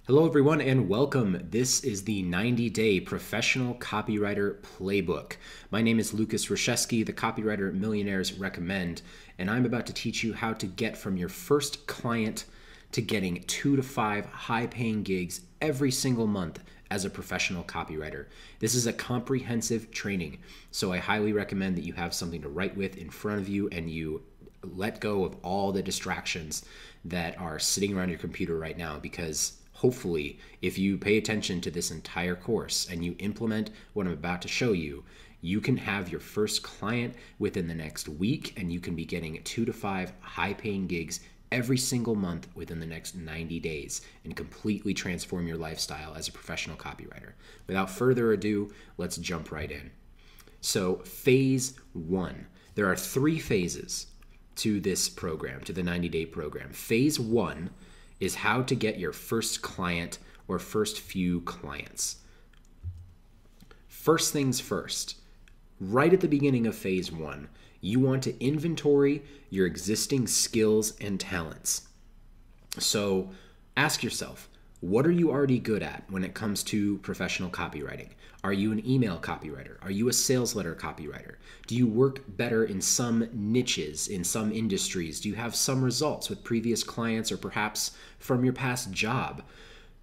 Hello everyone and welcome. This is the 90-day Professional Copywriter Playbook. My name is Lucas Rashesky, the copywriter millionaires recommend, and I'm about to teach you how to get from your first client to getting 2 to 5 high-paying gigs every single month as a professional copywriter. This is a comprehensive training, so I highly recommend that you have something to write with in front of you and you let go of all the distractions that are sitting around your computer right now, because hopefully, if you pay attention to this entire course and you implement what I'm about to show you, you can have your first client within the next week and you can be getting 2 to 5 high-paying gigs every single month within the next 90 days and completely transform your lifestyle as a professional copywriter. Without further ado, let's jump right in. So, phase 1. There are 3 phases to this program, to the 90-day program. Phase 1 is how to get your first client or first few clients. First things first, right at the beginning of phase 1, you want to inventory your existing skills and talents. So ask yourself, what are you already good at when it comes to professional copywriting? Are you an email copywriter? Are you a sales letter copywriter? Do you work better in some niches, in some industries? Do you have some results with previous clients or perhaps from your past job?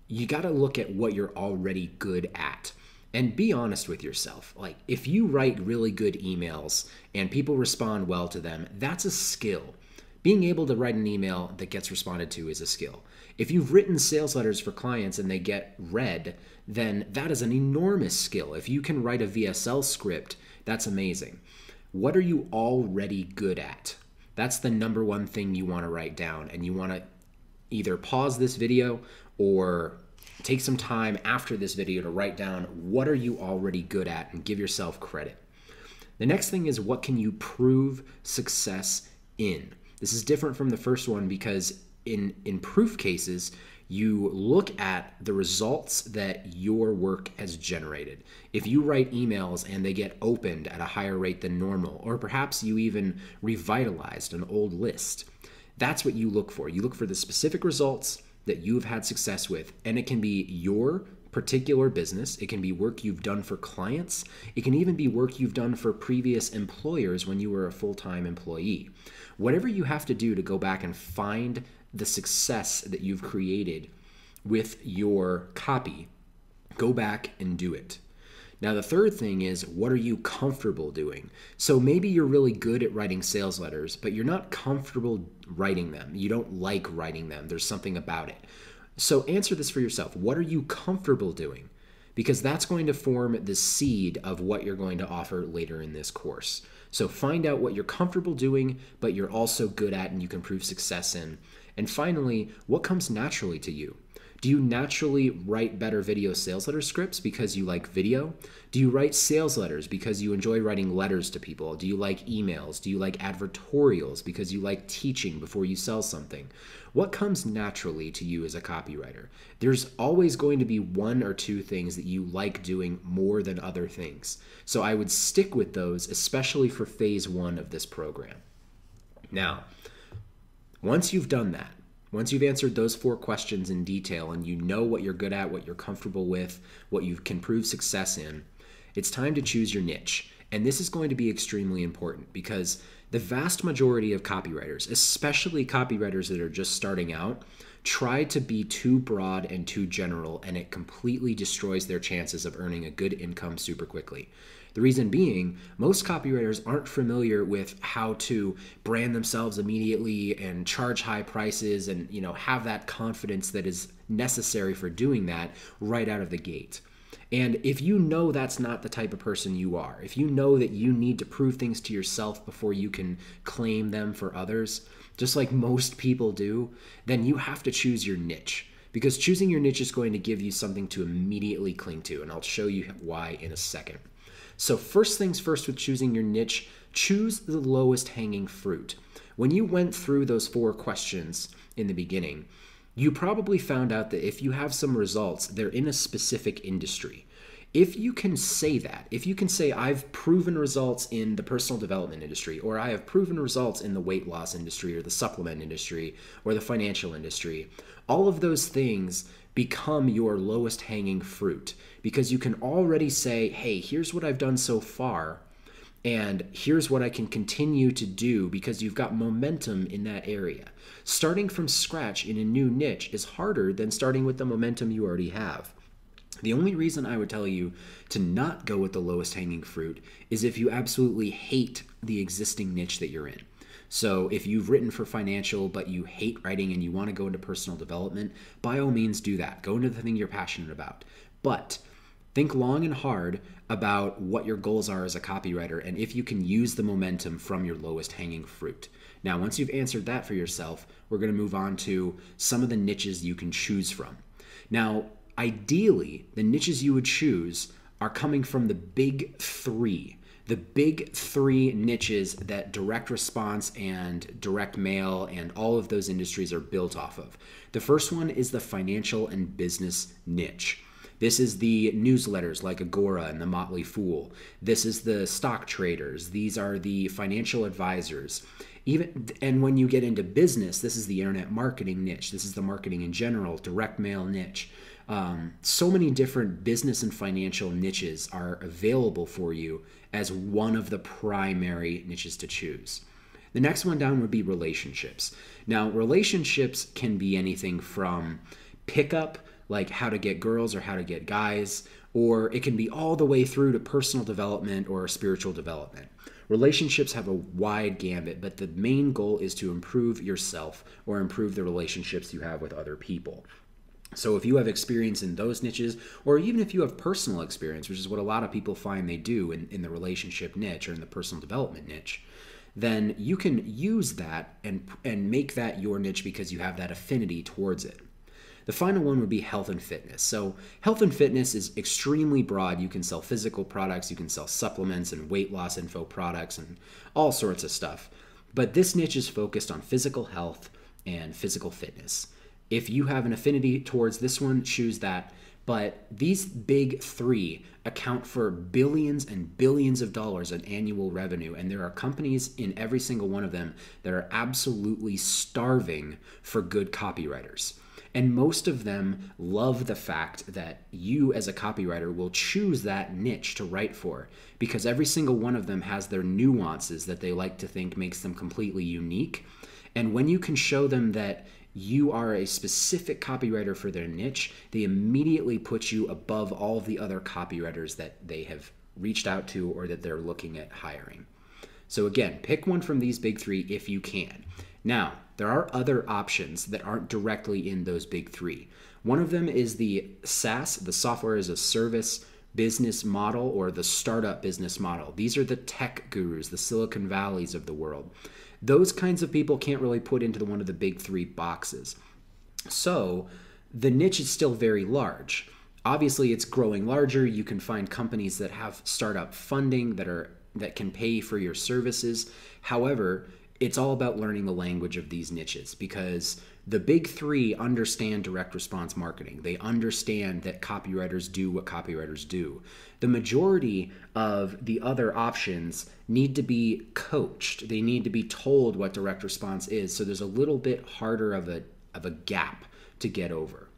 You got to look at what you're already good at and be honest with yourself. Like, if you write really good emails and people respond well to them, that's a skill. Being able to write an email that gets responded to is a skill. If you've written sales letters for clients and they get read, then that is an enormous skill. If you can write a VSL script, that's amazing. What are you already good at? That's the number one thing you want to write down, and you want to either pause this video or take some time after this video to write down what are you already good at and give yourself credit. The next thing is, what can you prove success in? This is different from the first one because in proof cases, you look at the results that your work has generated. If you write emails and they get opened at a higher rate than normal, or perhaps you even revitalized an old list, that's what you look for. You look for the specific results that you've had success with, and it can be your particular business. It can be work you've done for clients. It can even be work you've done for previous employers when you were a full-time employee. Whatever you have to do to go back and find the success that you've created with your copy, go back and do it. Now, the third thing is, what are you comfortable doing? So maybe you're really good at writing sales letters, but you're not comfortable writing them. You don't like writing them. There's something about it. So answer this for yourself. What are you comfortable doing? Because that's going to form the seed of what you're going to offer later in this course. So find out what you're comfortable doing, but you're also good at and you can prove success in. And finally, what comes naturally to you? Do you naturally write better video sales letter scripts because you like video? Do you write sales letters because you enjoy writing letters to people? Do you like emails? Do you like advertorials because you like teaching before you sell something? What comes naturally to you as a copywriter? There's always going to be 1 or 2 things that you like doing more than other things. So I would stick with those, especially for phase 1 of this program. Now, once you've done that, once you've answered those 4 questions in detail and you know what you're good at, what you're comfortable with, what you can prove success in, it's time to choose your niche. And this is going to be extremely important because the vast majority of copywriters, especially copywriters that are just starting out, try to be too broad and too general, and it completely destroys their chances of earning a good income super quickly. The reason being, most copywriters aren't familiar with how to brand themselves immediately and charge high prices and, have that confidence that is necessary for doing that right out of the gate. And if you know that's not the type of person you are, if you know that you need to prove things to yourself before you can claim them for others, just like most people do, then you have to choose your niche. Because choosing your niche is going to give you something to immediately cling to, and I'll show you why in a second. So first things first with choosing your niche, choose the lowest hanging fruit. When you went through those 4 questions in the beginning, you probably found out that if you have some results, they're in a specific industry. If you can say that, if you can say, I've proven results in the personal development industry, or I have proven results in the weight loss industry, or the supplement industry, or the financial industry, all of those things become your lowest hanging fruit, because you can already say, hey, here's what I've done so far, and here's what I can continue to do, because you've got momentum in that area. Starting from scratch in a new niche is harder than starting with the momentum you already have. The only reason I would tell you to not go with the lowest hanging fruit is if you absolutely hate the existing niche that you're in. So if you've written for financial, but you hate writing and you want to go into personal development, by all means do that. Go into the thing you're passionate about. But think long and hard about what your goals are as a copywriter and if you can use the momentum from your lowest hanging fruit. Now, once you've answered that for yourself, we're going to move on to some of the niches you can choose from. Now, ideally, the niches you would choose are coming from the big three. The big three niches that direct response and direct mail and all of those industries are built off of. The first one is the financial and business niche. This is the newsletters like Agora and The Motley Fool. This is the stock traders. These are the financial advisors. And when you get into business, this is the internet marketing niche. This is the marketing in general, direct mail niche. So many different business and financial niches are available for you as one of the primary niches to choose. The next one down would be relationships. Now, relationships can be anything from pickup, like how to get girls or how to get guys, or it can be all the way through to personal development or spiritual development. Relationships have a wide gambit, but the main goal is to improve yourself or improve the relationships you have with other people. So if you have experience in those niches, or even if you have personal experience, which is what a lot of people find they do in the relationship niche or in the personal development niche, then you can use that and make that your niche because you have that affinity towards it. The final one would be health and fitness. So health and fitness is extremely broad. You can sell physical products, you can sell supplements and weight loss info products and all sorts of stuff. But this niche is focused on physical health and physical fitness. If you have an affinity towards this one, choose that. But these big three account for billions and billions of dollars in annual revenue. And there are companies in every single one of them that are absolutely starving for good copywriters. And most of them love the fact that you as a copywriter will choose that niche to write for, because every single one of them has their nuances that they like to think makes them completely unique. And when you can show them that you are a specific copywriter for their niche, they immediately put you above all of the other copywriters that they have reached out to or that they're looking at hiring. So again, pick one from these big three if you can. Now, there are other options that aren't directly in those big three. One of them is the SaaS, the software as a service business model, or the startup business model. These are the tech gurus, the Silicon Valleys of the world. Those kinds of people can't really put into one of the big three boxes. So the niche is still very large. Obviously, it's growing larger. You can find companies that have startup funding that can pay for your services. However, it's all about learning the language of these niches, because the big three understand direct response marketing. They understand that copywriters do what copywriters do. The majority of the other options need to be coached. They need to be told what direct response is. So there's a little bit harder of a gap to get over.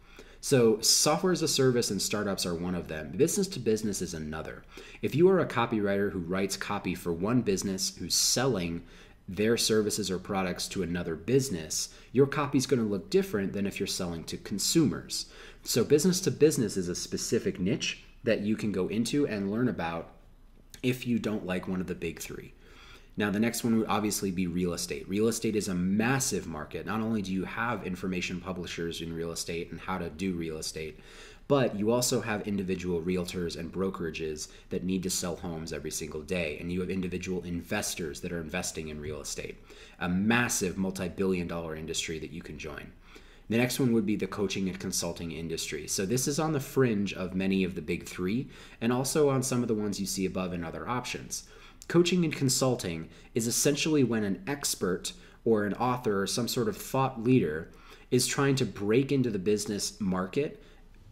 So software as a service and startups are one of them. Business to business is another. If you are a copywriter who writes copy for one business who's selling their services or products to another business, your copy is going to look different than if you're selling to consumers. So business to business is a specific niche that you can go into and learn about if you don't like one of the big three. Now, the next one would obviously be real estate. Real estate is a massive market. Not only do you have information publishers in real estate and how to do real estate, but you also have individual realtors and brokerages that need to sell homes every single day. And you have individual investors that are investing in real estate, a massive multi-billion-dollar industry that you can join. The next one would be the coaching and consulting industry. So this is on the fringe of many of the big three, and also on some of the ones you see above in other options. Coaching and consulting is essentially when an expert or an author or some sort of thought leader is trying to break into the business market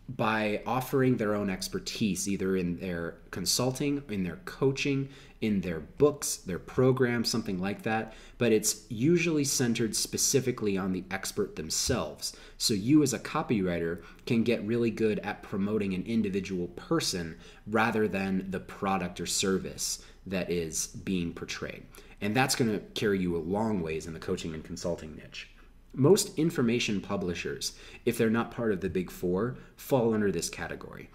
by offering their own expertise, either in their consulting, in their coaching, in their books, their programs, something like that. But it's usually centered specifically on the expert themselves. So you as a copywriter can get really good at promoting an individual person rather than the product or service that is being portrayed. And that's going to carry you a long ways in the coaching and consulting niche. Most information publishers, if they're not part of the big four, fall under this category.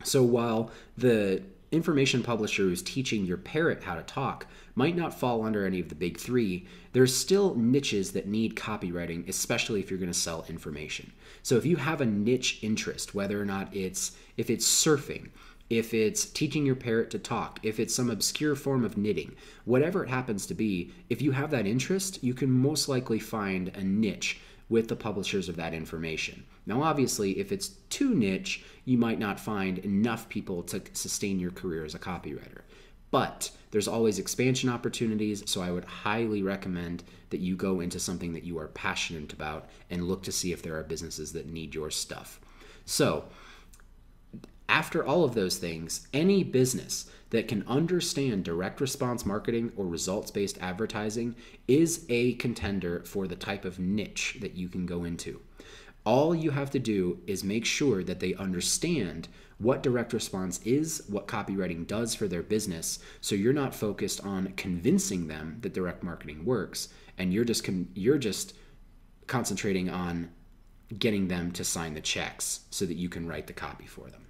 So while the information publisher who's teaching your parrot how to talk might not fall under any of the big three, there's still niches that need copywriting, especially if you're going to sell information. So if you have a niche interest, whether or not if it's surfing, if it's teaching your parrot to talk, if it's some obscure form of knitting, whatever it happens to be, if you have that interest, you can most likely find a niche with the publishers of that information. Now, obviously, if it's too niche, you might not find enough people to sustain your career as a copywriter. But there's always expansion opportunities, so I would highly recommend that you go into something that you are passionate about and look to see if there are businesses that need your stuff. So, after all of those things, any business that can understand direct response marketing or results-based advertising is a contender for the type of niche that you can go into. All you have to do is make sure that they understand what direct response is, what copywriting does for their business, so you're not focused on convincing them that direct marketing works, and you're just concentrating on getting them to sign the checks so that you can write the copy for them.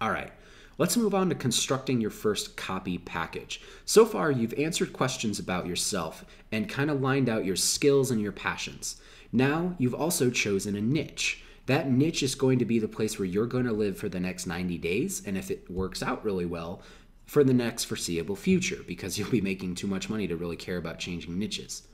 All right, let's move on to constructing your first copy package. So far, you've answered questions about yourself and kind of lined out your skills and your passions. Now, you've also chosen a niche. That niche is going to be the place where you're going to live for the next 90 days, and if it works out really well, for the next foreseeable future, because you'll be making too much money to really care about changing niches.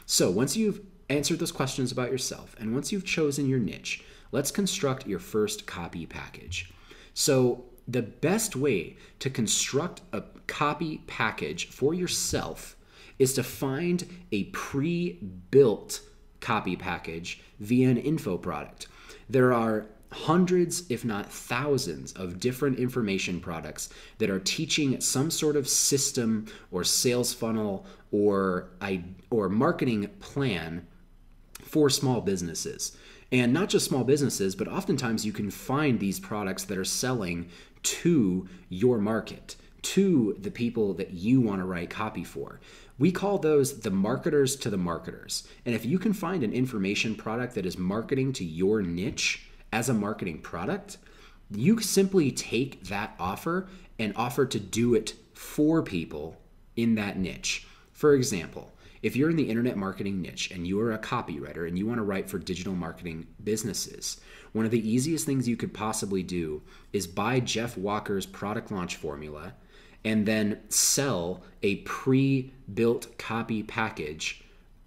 So once you've answered those questions about yourself, and once you've chosen your niche, let's construct your first copy package. So the best way to construct a copy package for yourself is to find a pre-built copy package via an info product. There are hundreds, if not thousands, of different information products that are teaching some sort of system or sales funnel or marketing plan for small businesses. And not just small businesses, but oftentimes you can find these products that are selling to your market, to the people that you want to write copy for. We call those the marketers to the marketers. And if you can find an information product that is marketing to your niche as a marketing product, you simply take that offer and offer to do it for people in that niche. For example, if you're in the internet marketing niche and you are a copywriter and you want to write for digital marketing businesses, one of the easiest things you could possibly do is buy Jeff Walker's product launch formula and then sell a pre-built copy package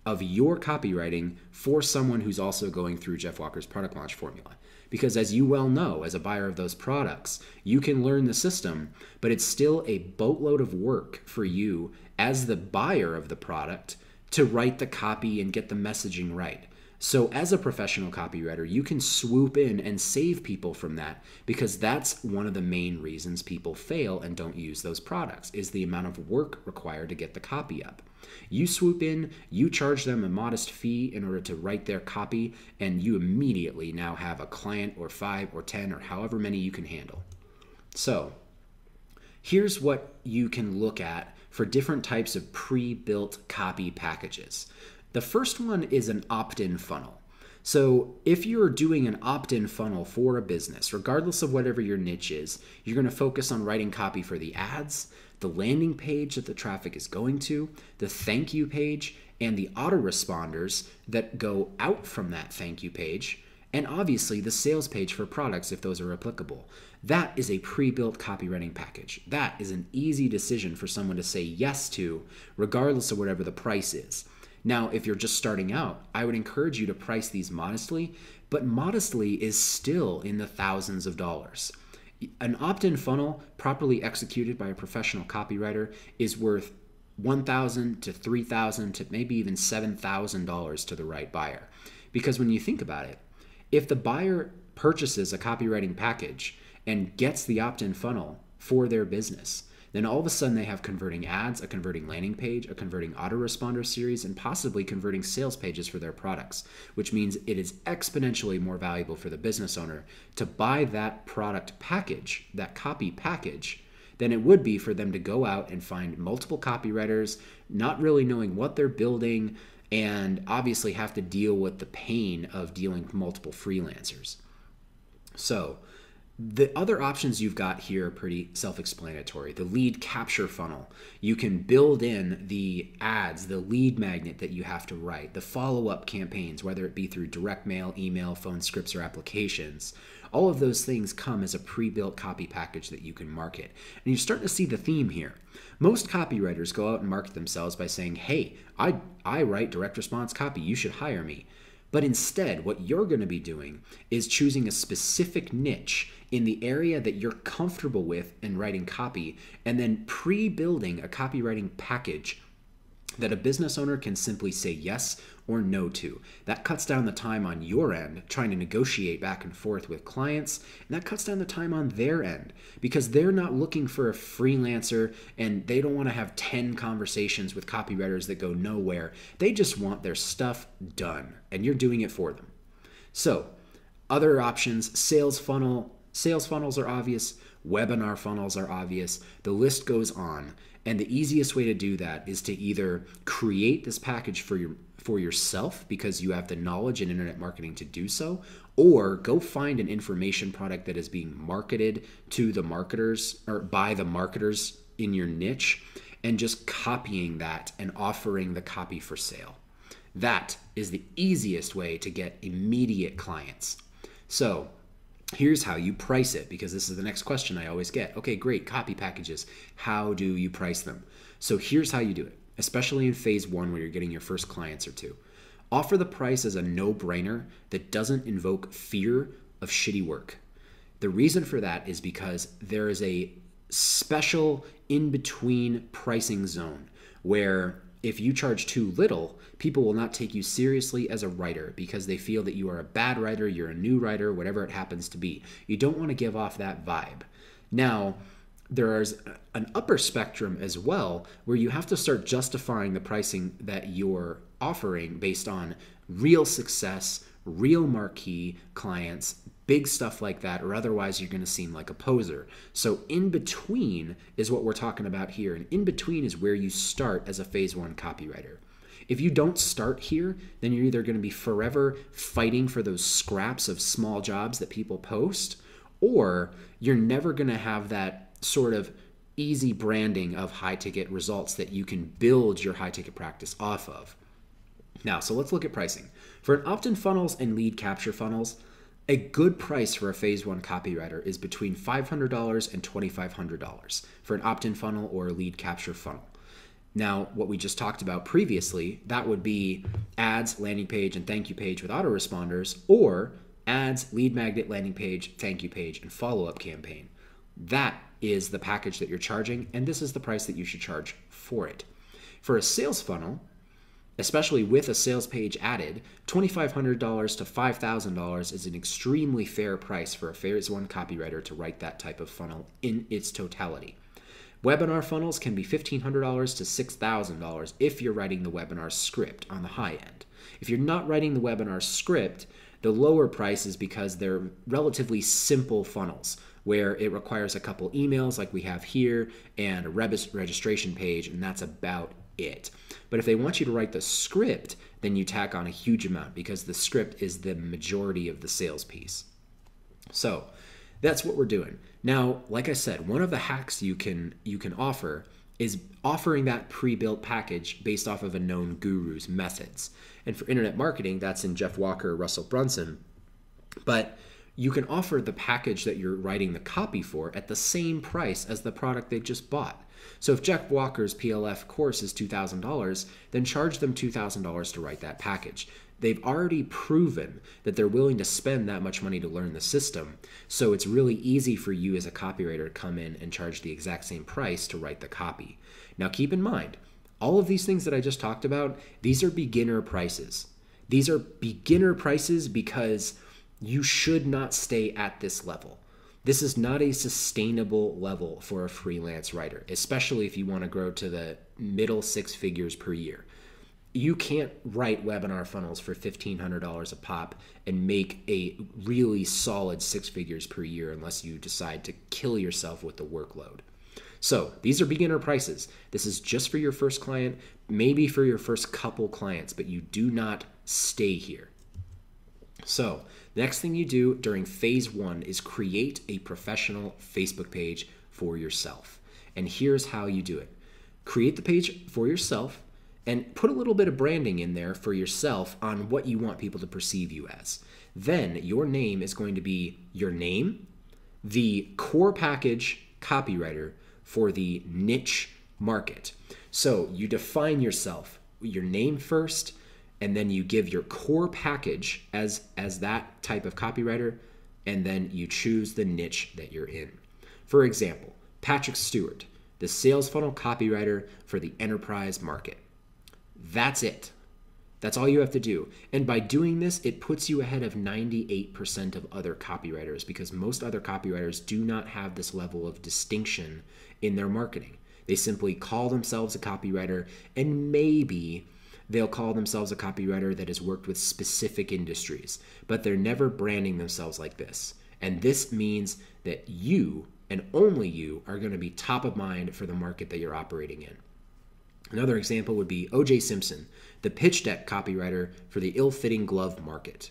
of your copywriting for someone who's also going through Jeff Walker's product launch formula. Because as you well know, as a buyer of those products, you can learn the system, but it's still a boatload of work for you as the buyer of the product to write the copy and get the messaging right. So as a professional copywriter, you can swoop in and save people from that, because that's one of the main reasons people fail and don't use those products, is the amount of work required to get the copy up. You swoop in, you charge them a modest fee in order to write their copy, and you immediately now have a client or 5 or 10 or however many you can handle. So here's what you can look at for different types of pre-built copy packages. The first one is an opt-in funnel. So if you're doing an opt-in funnel for a business, regardless of whatever your niche is, you're going to focus on writing copy for the ads, the landing page that the traffic is going to, the thank you page, and the autoresponders that go out from that thank you page, and obviously the sales page for products if those are applicable. That is a pre-built copywriting package. That is an easy decision for someone to say yes to, regardless of whatever the price is. Now, if you're just starting out, I would encourage you to price these modestly, but modestly is still in the thousands of dollars. An opt-in funnel properly executed by a professional copywriter is worth $1,000 to $3,000 to maybe even $7,000 to the right buyer. Because when you think about it, if the buyer purchases a copywriting package and gets the opt-in funnel for their business, then all of a sudden they have converting ads, a converting landing page, a converting autoresponder series, and possibly converting sales pages for their products, which means it is exponentially more valuable for the business owner to buy that product package, that copy package, than it would be for them to go out and find multiple copywriters, not really knowing what they're building, and obviously have to deal with the pain of dealing with multiple freelancers. So the other options you've got here are pretty self-explanatory. The lead capture funnel. You can build in the ads, the lead magnet that you have to write, the follow-up campaigns, whether it be through direct mail, email, phone scripts, or applications. All of those things come as a pre-built copy package that you can market. And you're starting to see the theme here. Most copywriters go out and market themselves by saying, hey, I write direct response copy. You should hire me. But instead, what you're going to be doing is choosing a specific niche in the area that you're comfortable with in writing copy, and then pre-building a copywriting package that a business owner can simply say yes or no to. That cuts down the time on your end trying to negotiate back and forth with clients, and that cuts down the time on their end because they're not looking for a freelancer and they don't want to have 10 conversations with copywriters that go nowhere. They just want their stuff done, and you're doing it for them. So, other options, sales funnel. Sales funnels are obvious. Webinar funnels are obvious. The list goes on. And the easiest way to do that is to either create this package for yourself because you have the knowledge in internet marketing to do so, or go find an information product that is being marketed to the marketers or by the marketers in your niche and just copying that and offering the copy for sale. That is the easiest way to get immediate clients. So here's how you price it, because this is the next question I always get. Okay, great, copy packages. How do you price them? So here's how you do it, especially in phase one where you're getting your first clients or two. Offer the price as a no-brainer that doesn't invoke fear of shitty work. The reason for that is because there is a special in-between pricing zone where if you charge too little, people will not take you seriously as a writer because they feel that you are a bad writer, you're a new writer, whatever it happens to be. You don't want to give off that vibe. Now, there is an upper spectrum as well where you have to start justifying the pricing that you're offering based on real success, real marquee clients, big stuff like that, or otherwise you're going to seem like a poser. So in between is what we're talking about here, and in between is where you start as a phase one copywriter. If you don't start here, then you're either going to be forever fighting for those scraps of small jobs that people post, or you're never going to have that sort of easy branding of high-ticket results that you can build your high-ticket practice off of. Now, so let's look at pricing. For an opt-in funnels and lead capture funnels, a good price for a phase one copywriter is between $500 and $2,500 for an opt-in funnel or a lead capture funnel. Now, what we just talked about previously, that would be ads, landing page, and thank you page with autoresponders, or ads, lead magnet, landing page, thank you page, and follow-up campaign. That is the package that you're charging, and this is the price that you should charge for it. For a sales funnel, especially with a sales page added, $2,500 to $5,000 is an extremely fair price for a phase one copywriter to write that type of funnel in its totality. Webinar funnels can be $1,500 to $6,000 if you're writing the webinar script on the high end. If you're not writing the webinar script, the lower price is because they're relatively simple funnels where it requires a couple emails like we have here and a registration page, and that's about it. But if they want you to write the script, then you tack on a huge amount because the script is the majority of the sales piece. So that's what we're doing. Now, like I said, one of the hacks you can offer is offering that pre-built package based off of a known guru's methods. And for internet marketing, that's in Jeff Walker or Russell Brunson. But you can offer the package that you're writing the copy for at the same price as the product they just bought. So if Jeff Walker's PLF course is $2,000, then charge them $2,000 to write that package. They've already proven that they're willing to spend that much money to learn the system. So it's really easy for you as a copywriter to come in and charge the exact same price to write the copy. Now keep in mind, all of these things that I just talked about, these are beginner prices. These are beginner prices because you should not stay at this level. This is not a sustainable level for a freelance writer, especially if you want to grow to the middle six figures per year. You can't write webinar funnels for $1,500 a pop and make a really solid six figures per year unless you decide to kill yourself with the workload. So these are beginner prices. This is just for your first client, maybe for your first couple clients, but you do not stay here. So the next thing you do during phase one is create a professional Facebook page for yourself. And here's how you do it. Create the page for yourself and put a little bit of branding in there for yourself on what you want people to perceive you as. Then your name is going to be your name, the core package copywriter for the niche market. So you define yourself, your name first, and then you give your core package as that type of copywriter, and then you choose the niche that you're in. For example, Patrick Stewart, the sales funnel copywriter for the enterprise market. That's it. That's all you have to do. And by doing this, it puts you ahead of 98% of other copywriters, because most other copywriters do not have this level of distinction in their marketing. They simply call themselves a copywriter, and maybe they'll call themselves a copywriter that has worked with specific industries, but they're never branding themselves like this. And this means that you, and only you, are going to be top of mind for the market that you're operating in. Another example would be O.J. Simpson, the pitch deck copywriter for the ill-fitting glove market.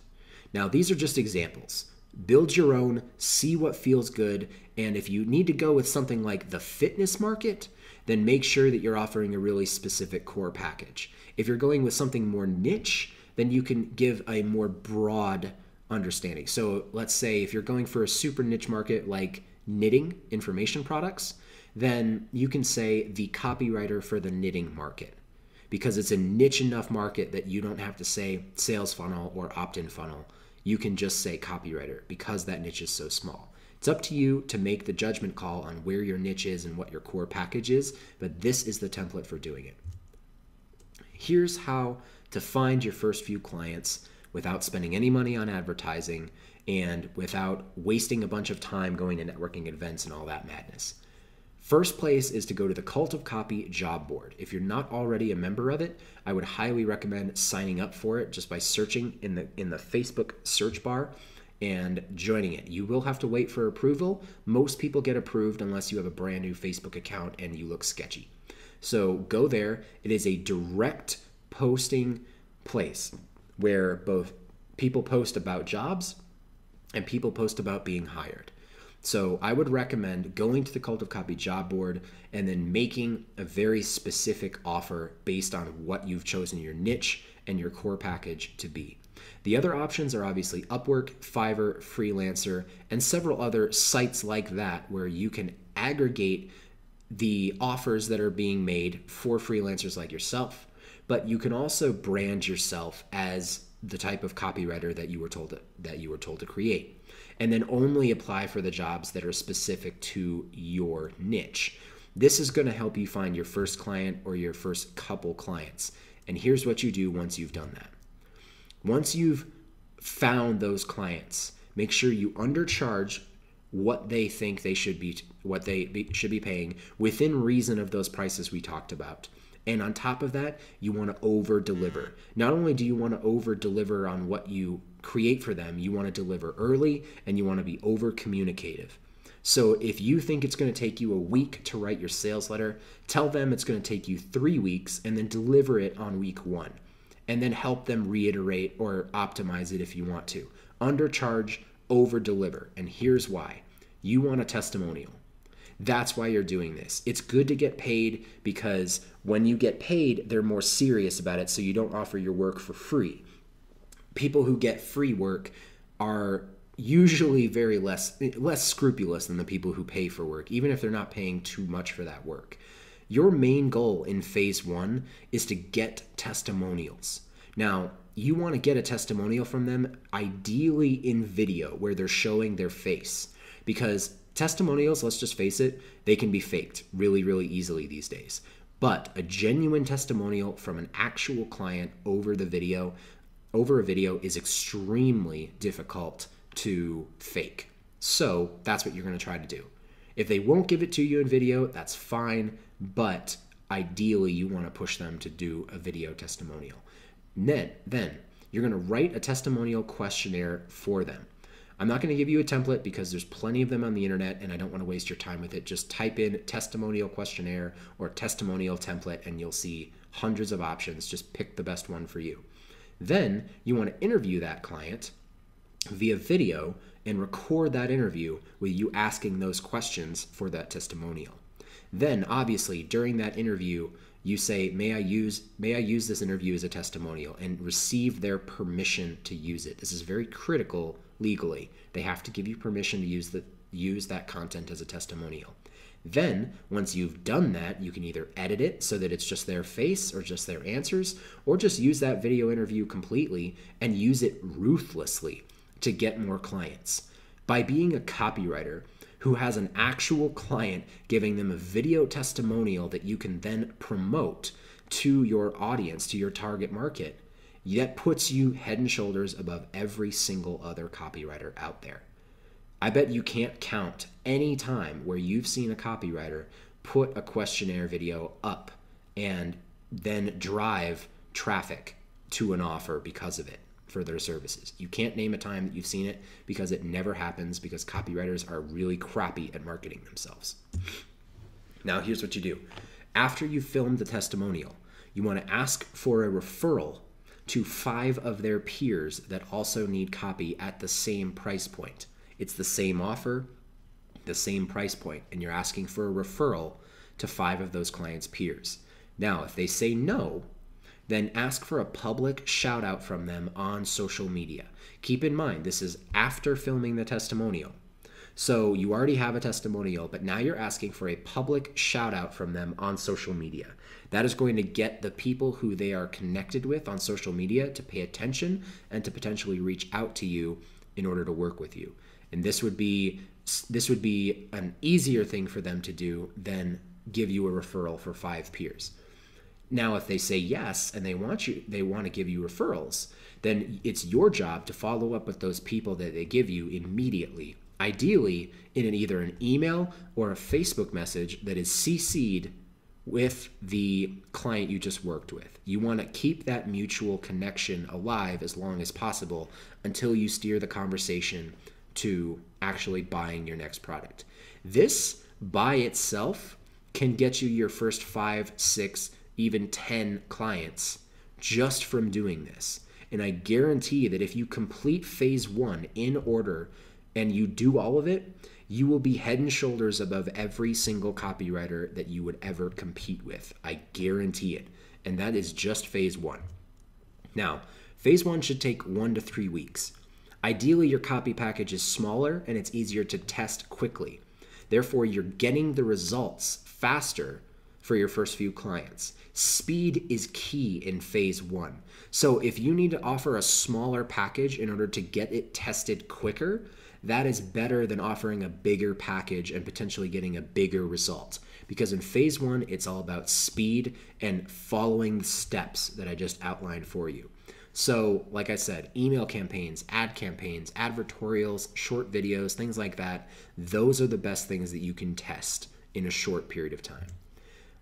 Now, these are just examples. Build your own, see what feels good, and if you need to go with something like the fitness market, then make sure that you're offering a really specific core package. If you're going with something more niche, then you can give a more broad understanding. So let's say if you're going for a super niche market like knitting information products, then you can say the copywriter for the knitting market, because it's a niche enough market that you don't have to say sales funnel or opt-in funnel. You can just say copywriter because that niche is so small. It's up to you to make the judgment call on where your niche is and what your core package is, but this is the template for doing it. Here's how to find your first few clients without spending any money on advertising and without wasting a bunch of time going to networking events and all that madness. First place is to go to the Cult of Copy job board. If you're not already a member of it, I would highly recommend signing up for it just by searching in the Facebook search bar and joining it. You will have to wait for approval. Most people get approved unless you have a brand new Facebook account and you look sketchy. So go there. It is a direct posting place where both people post about jobs and people post about being hired. So I would recommend going to the Cult of Copy job board and then making a very specific offer based on what you've chosen your niche and your core package to be. The other options are obviously Upwork, Fiverr, Freelancer, and several other sites like that where you can aggregate the offers that are being made for freelancers like yourself, but you can also brand yourself as the type of copywriter that you were told to create, and then only apply for the jobs that are specific to your niche. This is going to help you find your first client or your first couple clients. And here's what you do once you've done that. Once you've found those clients, make sure you undercharge what they think they should be, should be paying within reason of those prices we talked about. And on top of that, you want to over-deliver. Not only do you want to over-deliver on what you create for them, you want to deliver early and you want to be over-communicative. So if you think it's going to take you a week to write your sales letter, tell them it's going to take you 3 weeks and then deliver it on week 1. And then help them reiterate or optimize it if you want to. Undercharge, over-deliver. And here's why. You want a testimonial. That's why you're doing this. It's good to get paid because when you get paid, they're more serious about it, so you don't offer your work for free. People who get free work are usually very less scrupulous than the people who pay for work, even if they're not paying too much for that work. Your main goal in phase 1 is to get testimonials. Now, you want to get a testimonial from them, ideally in video, where they're showing their face. Because testimonials, let's just face it, they can be faked really, really easily these days. But a genuine testimonial from an actual client over a video is extremely difficult to fake. So that's what you're going to try to do. If they won't give it to you in video, that's fine, but ideally you want to push them to do a video testimonial. Then you're going to write a testimonial questionnaire for them. I'm not going to give you a template because there's plenty of them on the internet and I don't want to waste your time with it. Just type in testimonial questionnaire or testimonial template and you'll see hundreds of options. Just pick the best one for you. Then you want to interview that client via video and record that interview with you asking those questions for that testimonial. Then obviously during that interview, you say, may I use this interview as a testimonial, and receive their permission to use it. This is very critical legally. They have to give you permission to use that content as a testimonial. Then once you've done that, you can either edit it so that it's just their face or just their answers, or just use that video interview completely and use it ruthlessly to get more clients. By being a copywriter who has an actual client giving them a video testimonial that you can then promote to your audience, to your target market, that puts you head and shoulders above every single other copywriter out there. I bet you can't count any time where you've seen a copywriter put a questionnaire video up and then drive traffic to an offer because of it for their services. You can't name a time that you've seen it because it never happens, because copywriters are really crappy at marketing themselves. Now here's what you do. After you film the testimonial, you want to ask for a referral to 5 of their peers that also need copy at the same price point. It's the same offer, the same price point, and you're asking for a referral to 5 of those clients' peers. Now, if they say no, then ask for a public shout out from them on social media. Keep in mind, this is after filming the testimonial. So you already have a testimonial, but now you're asking for a public shout out from them on social media. That is going to get the people who they are connected with on social media to pay attention and to potentially reach out to you in order to work with you. And this would be an easier thing for them to do than give you a referral for 5 peers. Now, if they say yes and they want to give you referrals, then it's your job to follow up with those people that they give you immediately. Ideally, in either an email or a Facebook message that is CC'd with the client you just worked with. You want to keep that mutual connection alive as long as possible until you steer the conversation to actually buying your next product. This by itself can get you your first 5, 6, even 10 clients just from doing this. And I guarantee that if you complete phase 1 in order and you do all of it, you will be head and shoulders above every single copywriter that you would ever compete with. I guarantee it. And that is just phase 1. Now, phase 1 should take 1 to 3 weeks. Ideally, your copy package is smaller and it's easier to test quickly. Therefore, you're getting the results faster for your first few clients. Speed is key in phase 1. So if you need to offer a smaller package in order to get it tested quicker, that is better than offering a bigger package and potentially getting a bigger result. Because in phase 1, it's all about speed and following the steps that I just outlined for you. So like I said, email campaigns, advertorials, short videos, things like that, those are the best things that you can test in a short period of time.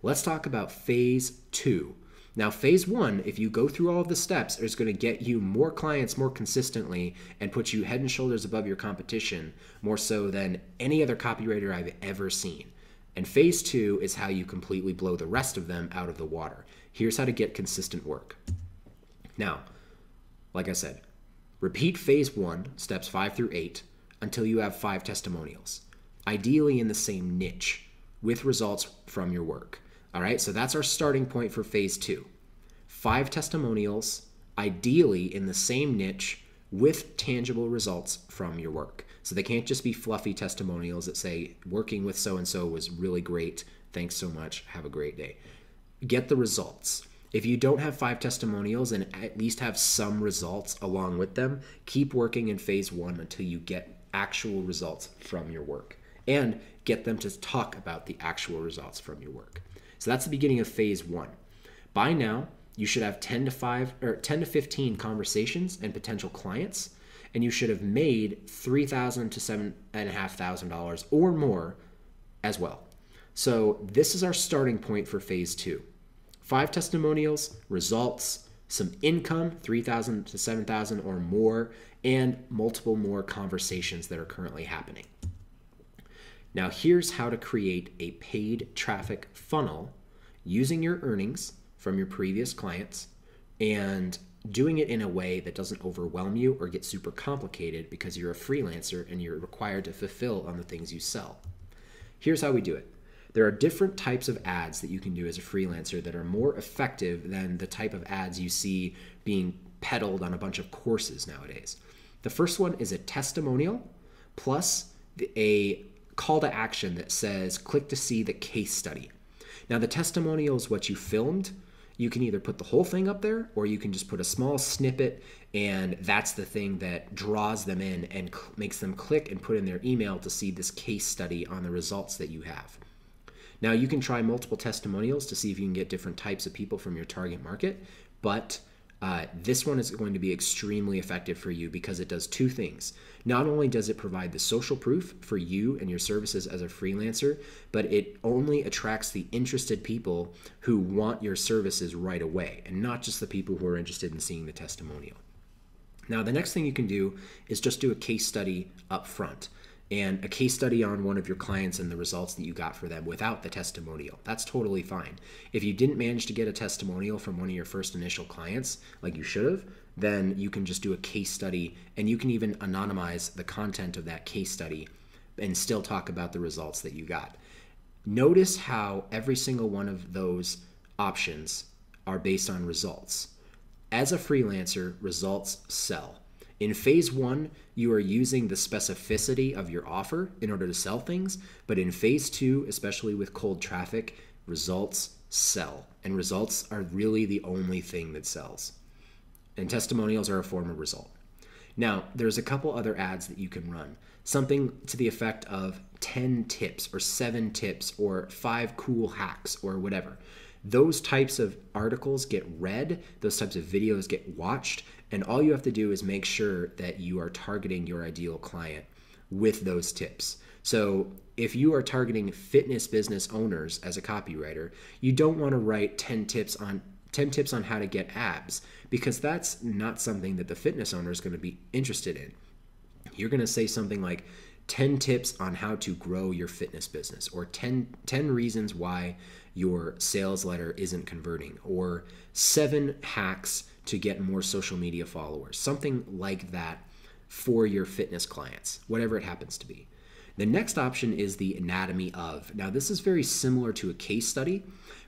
Let's talk about phase 2. Now, phase 1, if you go through all of the steps, is going to get you more clients more consistently and put you head and shoulders above your competition, more so than any other copywriter I've ever seen. And phase 2 is how you completely blow the rest of them out of the water. Here's how to get consistent work. Now, like I said, repeat phase 1, steps 5 through 8, until you have 5 testimonials, ideally in the same niche, with results from your work. All right, so that's our starting point for phase 2. 5 testimonials, ideally in the same niche, with tangible results from your work. So they can't just be fluffy testimonials that say, working with so-and-so was really great, thanks so much, have a great day. Get the results. If you don't have 5 testimonials and at least have some results along with them, keep working in phase 1 until you get actual results from your work and get them to talk about the actual results from your work. So that's the beginning of phase 1. By now, you should have 10 to 15 conversations and potential clients, and you should have made $3,000 to $7,500 or more as well. So this is our starting point for phase 2. 5 testimonials, results, some income, $3,000 to $7,000 or more, and multiple more conversations that are currently happening. Now here's how to create a paid traffic funnel using your earnings from your previous clients and doing it in a way that doesn't overwhelm you or get super complicated because you're a freelancer and you're required to fulfill on the things you sell. Here's how we do it. There are different types of ads that you can do as a freelancer that are more effective than the type of ads you see being peddled on a bunch of courses nowadays. The first one is a testimonial plus a call to action that says, click to see the case study. Now the testimonial is what you filmed. You can either put the whole thing up there or you can just put a small snippet, and that's the thing that draws them in and makes them click and put in their email to see this case study on the results that you have. Now you can try multiple testimonials to see if you can get different types of people from your target market, but this one is going to be extremely effective for you because it does 2 things. Not only does it provide the social proof for you and your services as a freelancer, but it only attracts the interested people who want your services right away, and not just the people who are interested in seeing the testimonial. Now, the next thing you can do is just do a case study up front, and a case study on one of your clients and the results that you got for them without the testimonial. That's totally fine. If you didn't manage to get a testimonial from one of your first initial clients, like you should have, then you can just do a case study, and you can even anonymize the content of that case study and still talk about the results that you got. Notice how every single one of those options are based on results. As a freelancer, results sell. In phase 1, you are using the specificity of your offer in order to sell things, but in phase 2, especially with cold traffic, results sell, and results are really the only thing that sells. And testimonials are a form of result. Now, there's a couple other ads that you can run. Something to the effect of 10 tips or 7 tips or 5 cool hacks or whatever. Those types of articles get read, those types of videos get watched, and all you have to do is make sure that you are targeting your ideal client with those tips. So if you are targeting fitness business owners as a copywriter, you don't want to write 10 tips on how to get abs, because that's not something that the fitness owner is going to be interested in. You're going to say something like 10 tips on how to grow your fitness business, or 10 reasons why your sales letter isn't converting, or 7 hacks to get more social media followers, something like that for your fitness clients, whatever it happens to be. The next option is the anatomy of. Now, this is very similar to a case study,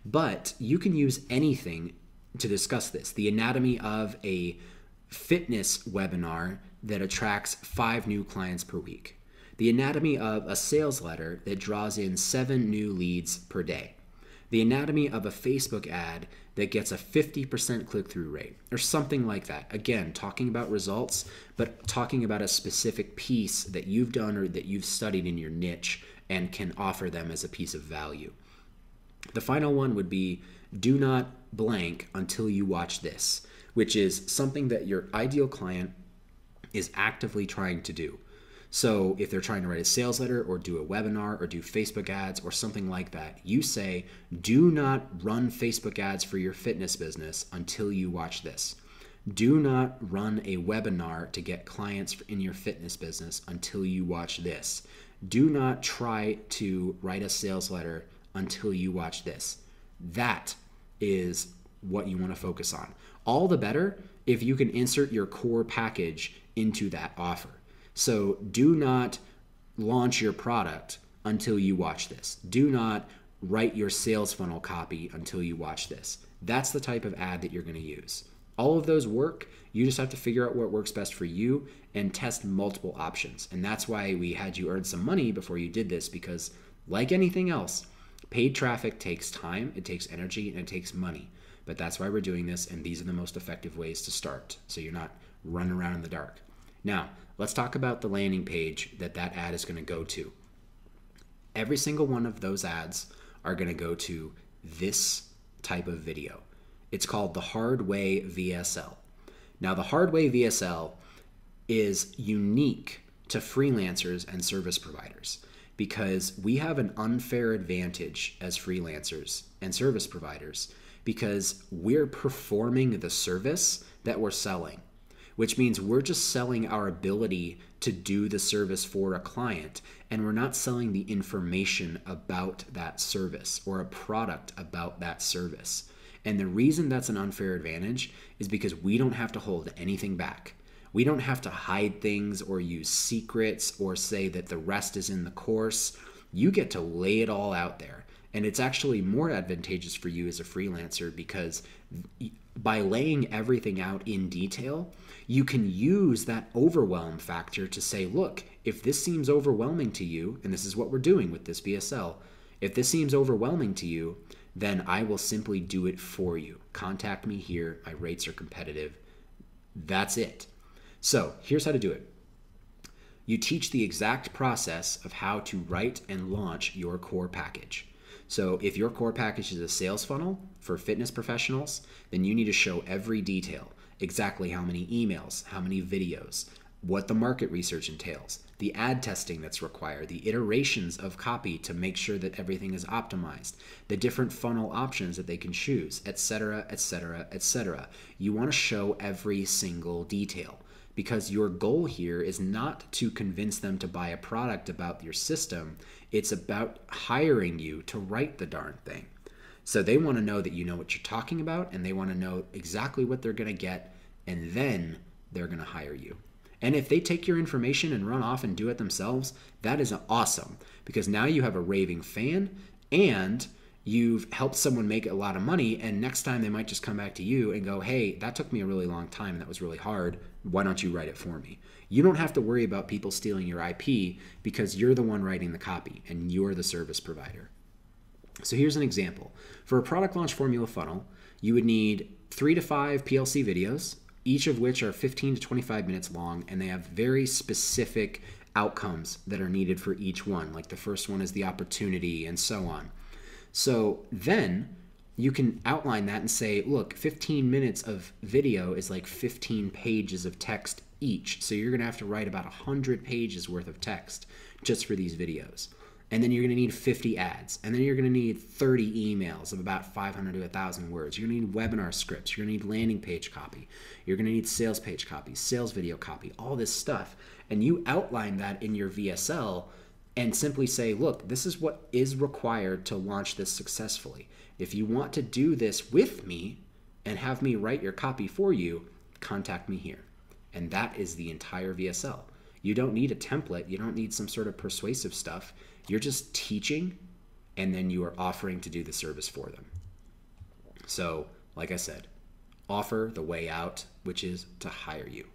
but you can use anything to discuss this. The anatomy of a fitness webinar that attracts 5 new clients per week. The anatomy of a sales letter that draws in 7 new leads per day. The anatomy of a Facebook ad that gets a 50% click-through rate, or something like that. Again, talking about results, but talking about a specific piece that you've done or that you've studied in your niche and can offer them as a piece of value. The final one would be do not blank until you watch this, which is something that your ideal client is actively trying to do. So if they're trying to write a sales letter or do a webinar or do Facebook ads or something like that, you say, do not run Facebook ads for your fitness business until you watch this. Do not run a webinar to get clients in your fitness business until you watch this. Do not try to write a sales letter until you watch this. That is what you want to focus on. All the better if you can insert your core package into that offer. So do not launch your product until you watch this. Do not write your sales funnel copy until you watch this. That's the type of ad that you're going to use. All of those work. You just have to figure out what works best for you and test multiple options. And that's why we had you earn some money before you did this, because like anything else, paid traffic takes time, it takes energy, and it takes money. But that's why we're doing this, and these are the most effective ways to start, so you're not running around in the dark. Now, let's talk about the landing page that ad is going to go to. Every single one of those ads are going to go to this type of video. It's called the Hard Way VSL. Now, the Hard Way VSL is unique to freelancers and service providers because we have an unfair advantage as freelancers and service providers because we're performing the service that we're selling, which means we're just selling our ability to do the service for a client, and we're not selling the information about that service or a product about that service. And the reason that's an unfair advantage is because we don't have to hold anything back. We don't have to hide things or use secrets or say that the rest is in the course. You get to lay it all out there. And it's actually more advantageous for you as a freelancer because by laying everything out in detail, you can use that overwhelm factor to say, look, if this seems overwhelming to you, and this is what we're doing with this VSL, if this seems overwhelming to you, then I will simply do it for you. Contact me here. My rates are competitive. That's it. So here's how to do it. You teach the exact process of how to write and launch your core package. So if your core package is a sales funnel for fitness professionals, then you need to show every detail, exactly how many emails, how many videos, what the market research entails, the ad testing that's required, the iterations of copy to make sure that everything is optimized, the different funnel options that they can choose, etc., etc., etc. You want to show every single detail because your goal here is not to convince them to buy a product about your system. It's about hiring you to write the darn thing. So they want to know that you know what you're talking about, and they want to know exactly what they're going to get, and then they're going to hire you. And if they take your information and run off and do it themselves, that is awesome because now you have a raving fan and you've helped someone make a lot of money, and next time they might just come back to you and go, hey, that took me a really long time and that was really hard. Why don't you write it for me? You don't have to worry about people stealing your IP because you're the one writing the copy and you're the service provider. So here's an example. For a product launch formula funnel, you would need 3 to 5 PLC videos, each of which are 15 to 25 minutes long, and they have very specific outcomes that are needed for each one. Like the first one is the opportunity and so on. So then you can outline that and say, look, 15 minutes of video is like 15 pages of text each. So you're going to have to write about 100 pages worth of text just for these videos. And then you're going to need 50 ads. And then you're going to need 30 emails of about 500 to 1,000 words. You're going to need webinar scripts. You're going to need landing page copy. You're going to need sales page copy, sales video copy, all this stuff. And you outline that in your VSL and simply say, look, this is what is required to launch this successfully. If you want to do this with me and have me write your copy for you, contact me here. And that is the entire VSL. You don't need a template. You don't need some sort of persuasive stuff. You're just teaching, and then you are offering to do the service for them. So, like I said, offer the way out, which is to hire you.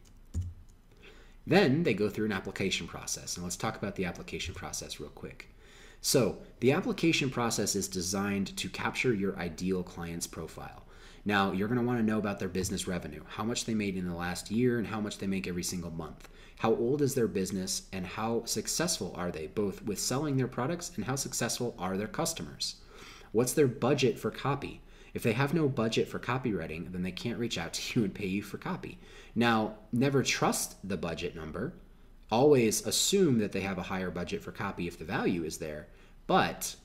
Then they go through an application process. And let's talk about the application process real quick. So the application process is designed to capture your ideal client's profile. Now, you're going to want to know about their business revenue, how much they made in the last year and how much they make every single month. How old is their business and how successful are they, both with selling their products and how successful are their customers? What's their budget for copy? If they have no budget for copywriting, then they can't reach out to you and pay you for copy. Now, never trust the budget number. Always assume that they have a higher budget for copy if the value is there. But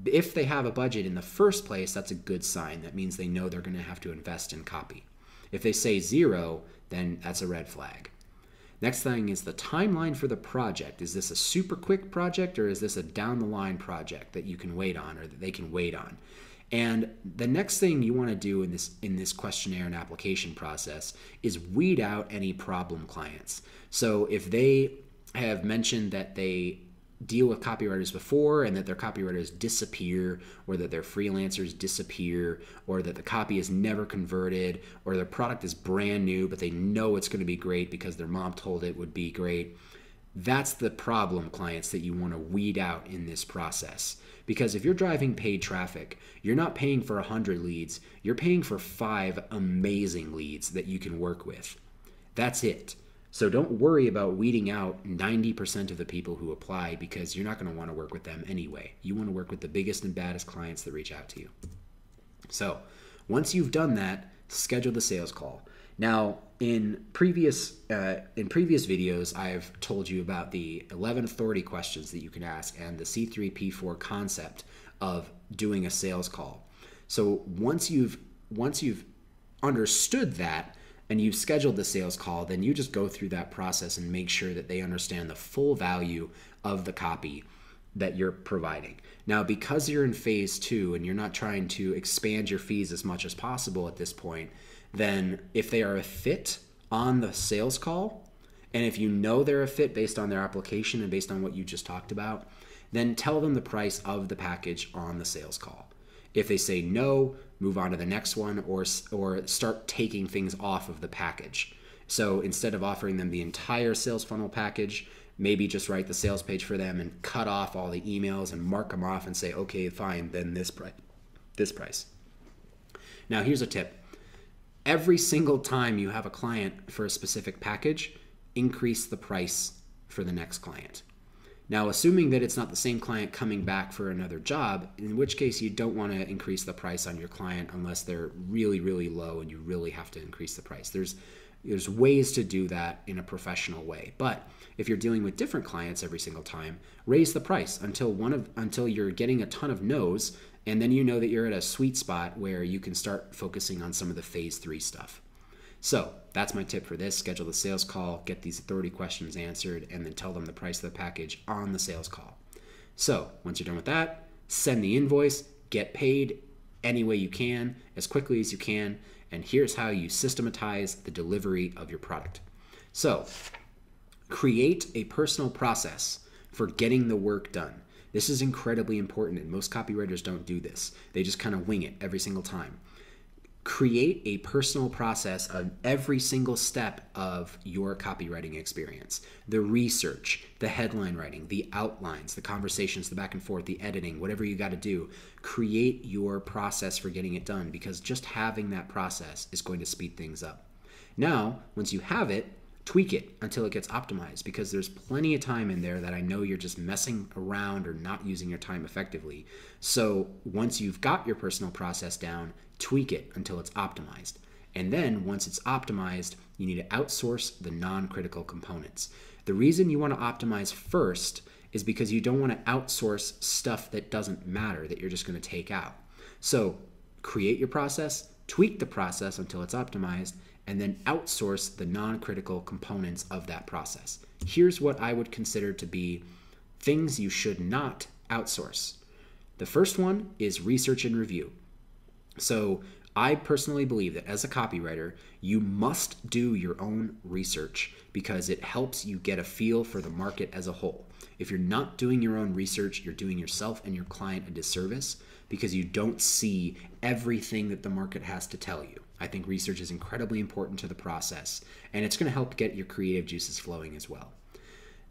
if they have a budget in the first place, that's a good sign. That means they know they're going to have to invest in copy. If they say 0, then that's a red flag. Next thing is the timeline for the project. Is this a super quick project or is this a down the line project that you can wait on or that they can wait on? And the next thing you want to do in this questionnaire and application process is weed out any problem clients. So if they have mentioned that they deal with copywriters before and that their copywriters disappear or that their freelancers disappear or that the copy is never converted or their product is brand new but they know it's going to be great because their mom told it would be great, that's the problem clients that you want to weed out in this process. Because if you're driving paid traffic, you're not paying for 100 leads, you're paying for 5 amazing leads that you can work with. That's it. So don't worry about weeding out 90% of the people who apply because you're not going to want to work with them anyway. You want to work with the biggest and baddest clients that reach out to you. So once you've done that, schedule the sales call. Now, in previous videos, I've told you about the 11 authority questions that you can ask and the C3P4 concept of doing a sales call. So once you've understood that and you've scheduled the sales call, then you just go through that process and make sure that they understand the full value of the copy that you're providing. Now, because you're in phase 2 and you're not trying to expand your fees as much as possible at this point, then if they are a fit on the sales call, and if you know they're a fit based on their application and based on what you just talked about, then tell them the price of the package on the sales call. If they say no, move on to the next one, or start taking things off of the package. So instead of offering them the entire sales funnel package, maybe just write the sales page for them and cut off all the emails and mark them off and say, okay, fine, then this price. Now, here's a tip. Every single time you have a client for a specific package, increase the price for the next client. Now, assuming that it's not the same client coming back for another job, in which case you don't want to increase the price on your client unless they're really, really low and you really have to increase the price. There's ways to do that in a professional way. But if you're dealing with different clients every single time, raise the price until you're getting a ton of no's, and then you know that you're at a sweet spot where you can start focusing on some of the phase 3 stuff. So that's my tip for this. Schedule the sales call, get these authority questions answered, and then tell them the price of the package on the sales call. So once you're done with that, send the invoice, get paid any way you can, as quickly as you can, and here's how you systematize the delivery of your product. So create a personal process for getting the work done. This is incredibly important, and most copywriters don't do this. They just kind of wing it every single time. Create a personal process of every single step of your copywriting experience. The research, the headline writing, the outlines, the conversations, the back and forth, the editing, whatever you got to do. Create your process for getting it done, because just having that process is going to speed things up. Now, once you have it, tweak it until it gets optimized, because there's plenty of time in there that I know you're just messing around or not using your time effectively. So once you've got your personal process down, tweak it until it's optimized. And then once it's optimized, you need to outsource the non-critical components. The reason you want to optimize first is because you don't want to outsource stuff that doesn't matter, that you're just going to take out. So create your process, tweak the process until it's optimized, and then outsource the non-critical components of that process. Here's what I would consider to be things you should not outsource. The first one is research and review. So I personally believe that as a copywriter, you must do your own research because it helps you get a feel for the market as a whole. If you're not doing your own research, you're doing yourself and your client a disservice because you don't see everything that the market has to tell you. I think research is incredibly important to the process, and it's going to help get your creative juices flowing as well.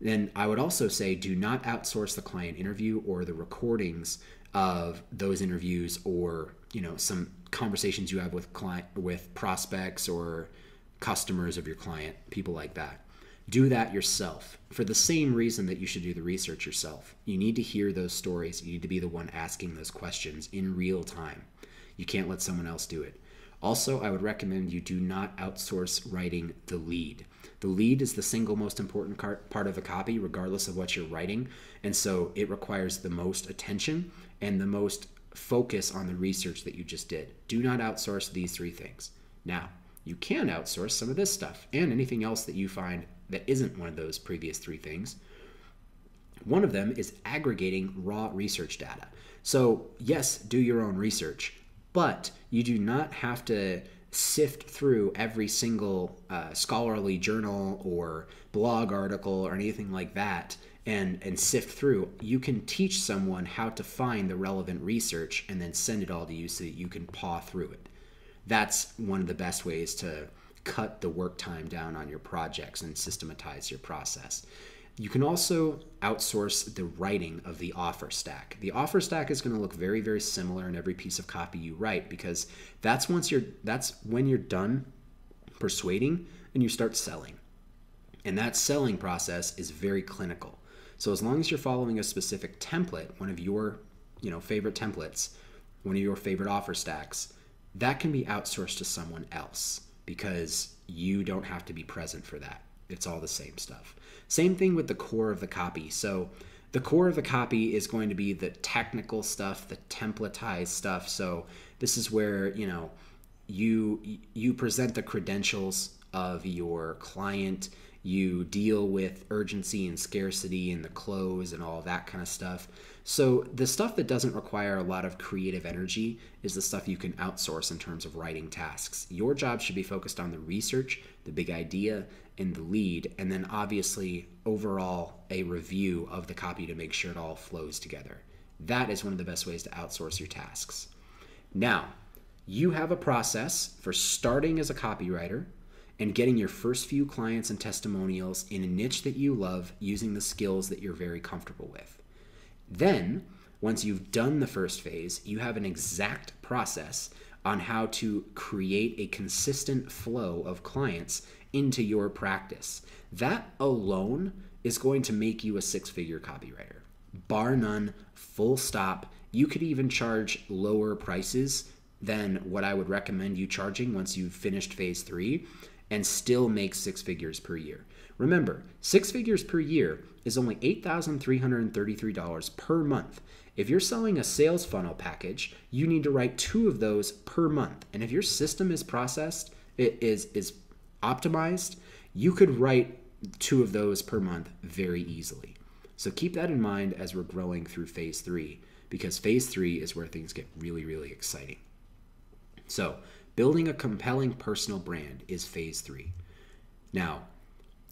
Then I would also say do not outsource the client interview or the recordings of those interviews, or some conversations you have with prospects or customers of your client, people like that. Do that yourself for the same reason that you should do the research yourself. You need to hear those stories. You need to be the one asking those questions in real time. You can't let someone else do it. Also, I would recommend you do not outsource writing the lead. The lead is the single most important part of a copy, regardless of what you're writing. And so it requires the most attention and the most focus on the research that you just did. Do not outsource these 3 things. Now, you can outsource some of this stuff and anything else that you find that isn't one of those previous 3 things. One of them is aggregating raw research data. So yes, do your own research, but you do not have to sift through every single scholarly journal or blog article or anything like that and sift through. You can teach someone how to find the relevant research and then send it all to you so that you can paw through it. That's one of the best ways to cut the work time down on your projects and systematize your process. You can also outsource the writing of the offer stack. The offer stack is going to look very, very similar in every piece of copy you write, because that's when you're done persuading and you start selling. And that selling process is very clinical. So as long as you're following a specific template, one of your favorite templates, one of your favorite offer stacks, that can be outsourced to someone else. because you don't have to be present for that. It's all the same stuff. Same thing with the core of the copy. So the core of the copy is going to be the technical stuff, the templatized stuff. So this is where, you present the credentials of your client, you deal with urgency and scarcity and the close and all that kind of stuff. So the stuff that doesn't require a lot of creative energy is the stuff you can outsource in terms of writing tasks. Your job should be focused on the research, the big idea, and the lead, and then obviously overall a review of the copy to make sure it all flows together. That is one of the best ways to outsource your tasks. Now, you have a process for starting as a copywriter and getting your first few clients and testimonials in a niche that you love using the skills that you're very comfortable with. Then, once you've done the first phase, you have an exact process on how to create a consistent flow of clients into your practice. That alone is going to make you a six-figure copywriter. Bar none, full stop. You could even charge lower prices than what I would recommend you charging once you've finished phase 3 and still make 6 figures per year. Remember, 6 figures per year is only $8,333 per month. If you're selling a sales funnel package, you need to write 2 of those per month. And if your system is processed, it is optimized, you could write 2 of those per month very easily. So keep that in mind as we're growing through phase 3, because phase 3 is where things get really, really exciting. So building a compelling personal brand is phase 3. Now,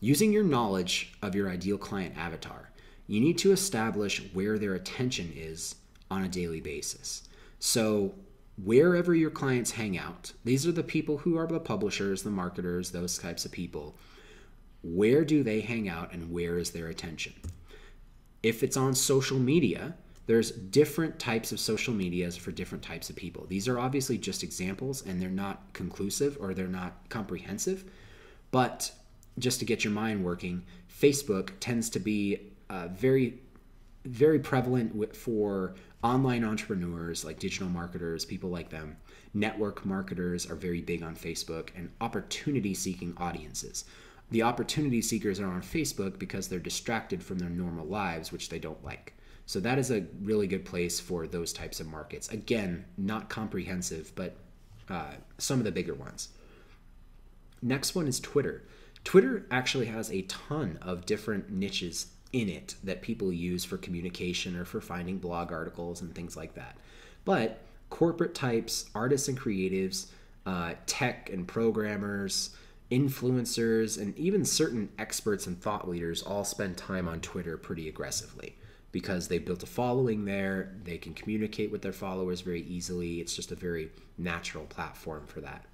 using your knowledge of your ideal client avatar, you need to establish where their attention is on a daily basis. So wherever your clients hang out, these are the people who are the publishers, the marketers, those types of people. Where do they hang out and where is their attention? If it's on social media, there's different types of social medias for different types of people. These are obviously just examples and they're not conclusive or they're not comprehensive, but just to get your mind working, Facebook tends to be very, very prevalent for online entrepreneurs like digital marketers, people like them. Network marketers are very big on Facebook, and opportunity-seeking audiences. The opportunity seekers are on Facebook because they're distracted from their normal lives, which they don't like. So that is a really good place for those types of markets. Again, not comprehensive, but some of the bigger ones. Next one is Twitter. Twitter actually has a ton of different niches in it that people use for communication or for finding blog articles and things like that. But corporate types, artists and creatives, tech and programmers, influencers, and even certain experts and thought leaders all spend time on Twitter pretty aggressively because they built a following there. They can communicate with their followers very easily. It's just a very natural platform for that.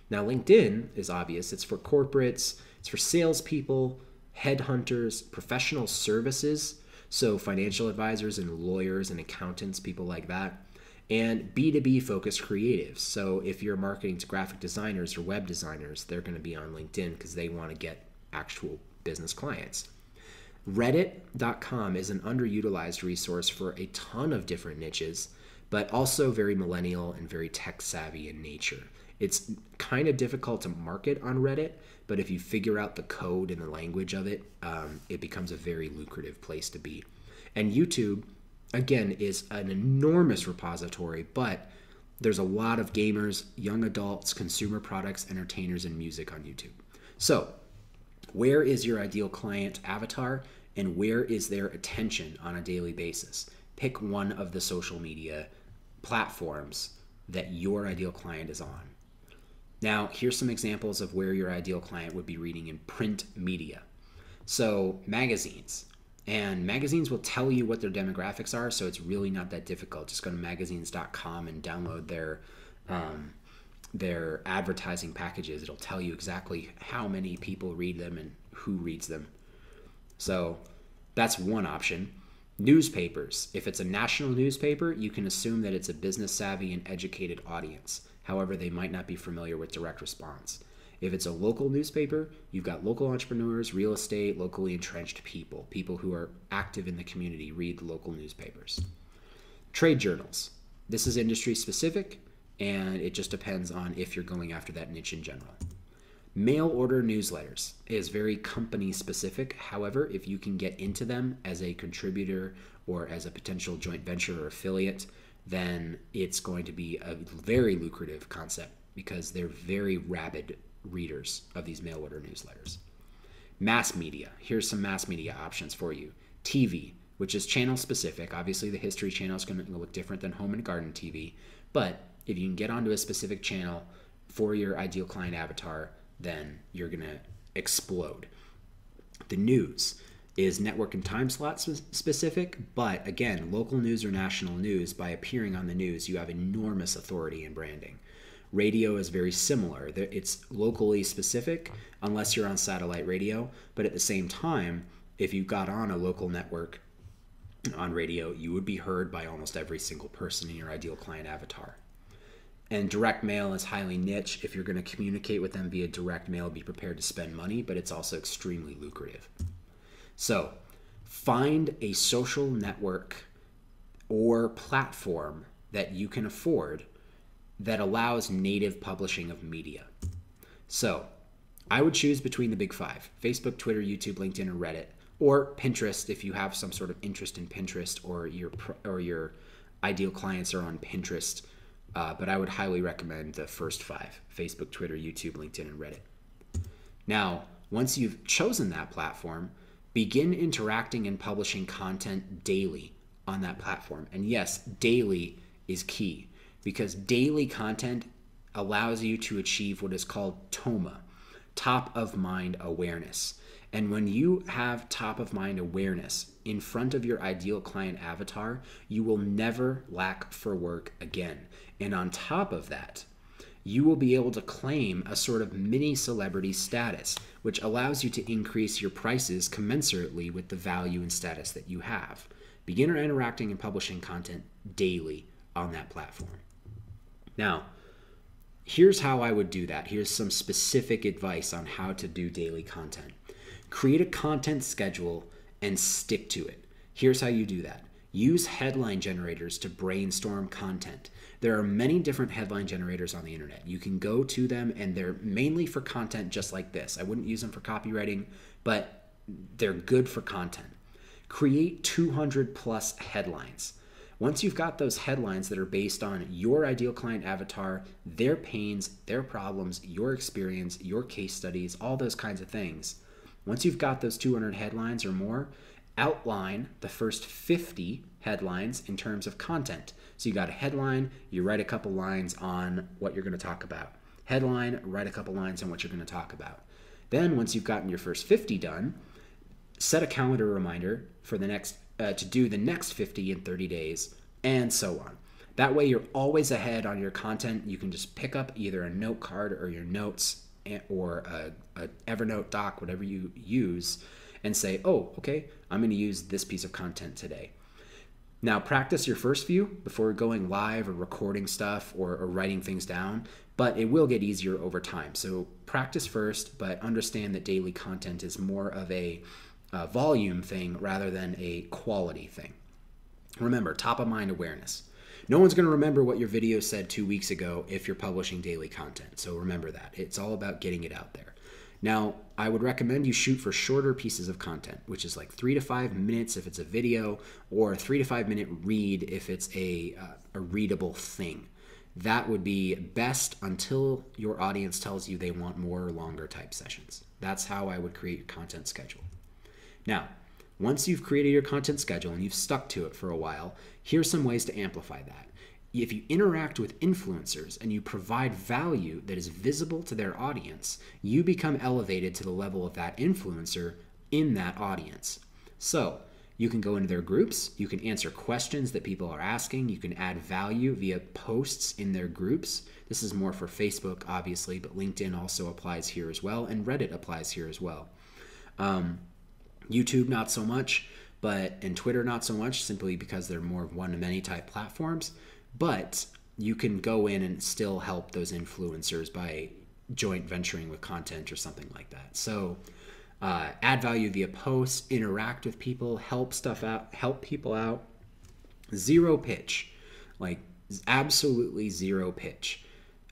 Now, LinkedIn is obvious. It's for corporates, it's for salespeople, headhunters, professional services, so financial advisors and lawyers and accountants, people like that, and B2B focused creatives. So if you're marketing to graphic designers or web designers, they're going to be on LinkedIn because they want to get actual business clients. Reddit.com is an underutilized resource for a ton of different niches, but also very millennial and very tech savvy in nature. It's kind of difficult to market on Reddit, but if you figure out the code and the language of it, it becomes a very lucrative place to be. And YouTube, again, is an enormous repository, but there's a lot of gamers, young adults, consumer products, entertainers, and music on YouTube. So where is your ideal client avatar and where is their attention on a daily basis? Pick one of the social media platforms that your ideal client is on. Now, here's some examples of where your ideal client would be reading in print media. So magazines. And magazines will tell you what their demographics are, so it's really not that difficult. Just go to magazines.com and download their advertising packages. It'll tell you exactly how many people read them and who reads them. So that's one option. Newspapers. If it's a national newspaper, you can assume that it's a business savvy and educated audience. However, they might not be familiar with direct response. If it's a local newspaper, you've got local entrepreneurs, real estate, locally entrenched people, people who are active in the community read the local newspapers. Trade journals. This is industry specific, and it just depends on if you're going after that niche in general. Mail order newsletters is very company specific. However, if you can get into them as a contributor or as a potential joint venture or affiliate, then it's going to be a very lucrative concept because they're very rabid readers of these mail order newsletters. Mass media. Here's some mass media options for you. TV, which is channel specific. Obviously, the History Channel is going to look different than Home and Garden TV. But if you can get onto a specific channel for your ideal client avatar, then you're going to explode. The news is network and time slot specific, but again, local news or national news, by appearing on the news, you have enormous authority in branding. Radio is very similar. It's locally specific unless you're on satellite radio, but at the same time, if you got on a local network on radio, you would be heard by almost every single person in your ideal client avatar. And direct mail is highly niche. If you're going to communicate with them via direct mail, be prepared to spend money, but it's also extremely lucrative. So find a social network or platform that you can afford that allows native publishing of media. So I would choose between the big five: Facebook, Twitter, YouTube, LinkedIn, or Reddit, or Pinterest if you have some sort of interest in Pinterest or your ideal clients are on Pinterest. But I would highly recommend the first five: Facebook, Twitter, YouTube, LinkedIn, and Reddit. Now, once you've chosen that platform, begin interacting and publishing content daily on that platform. And yes, daily is key because daily content allows you to achieve what is called TOMA, top of mind awareness. And when you have top of mind awareness in front of your ideal client avatar, you will never lack for work again. And on top of that, you will be able to claim a sort of mini celebrity status, which allows you to increase your prices commensurately with the value and status that you have. Begin interacting and publishing content daily on that platform. Now, here's how I would do that. Here's some specific advice on how to do daily content. Create a content schedule and stick to it. Here's how you do that. Use headline generators to brainstorm content. There are many different headline generators on the internet. You can go to them and they're mainly for content just like this. I wouldn't use them for copywriting, but they're good for content. Create 200 plus headlines. Once you've got those headlines that are based on your ideal client avatar, their pains, their problems, your experience, your case studies, all those kinds of things. Once you've got those 200 headlines or more, outline the first 50 headlines in terms of content. So you got a headline, you write a couple lines on what you're going to talk about. Headline, write a couple lines on what you're going to talk about. Then once you've gotten your first 50 done, set a calendar reminder for the next to do the next 50 in 30 days, and so on. That way you're always ahead on your content. You can just pick up either a note card or your notes or a Evernote doc, whatever you use, and say, oh, okay, I'm going to use this piece of content today. Now, practice your first few before going live or recording stuff or writing things down, but it will get easier over time. So practice first, but understand that daily content is more of a volume thing rather than a quality thing. Remember, top of mind awareness. No one's going to remember what your video said 2 weeks ago if you're publishing daily content. So remember that. It's all about getting it out there. Now, I would recommend you shoot for shorter pieces of content, which is like 3 to 5 minutes if it's a video, or a 3 to 5 minute read if it's a readable thing. That would be best until your audience tells you they want more or longer type sessions. That's how I would create your content schedule. Now, once you've created your content schedule and you've stuck to it for a while, here's some ways to amplify that. If you interact with influencers and you provide value that is visible to their audience, you become elevated to the level of that influencer in that audience. So you can go into their groups, you can answer questions that people are asking, you can add value via posts in their groups. This is more for Facebook, obviously, but LinkedIn also applies here as well, and Reddit applies here as well. YouTube, not so much, and Twitter, not so much, simply because they're more one-to-many type platforms. But you can go in and still help those influencers by joint venturing with content or something like that. So add value via posts, interact with people, help people out. Zero pitch, like absolutely zero pitch.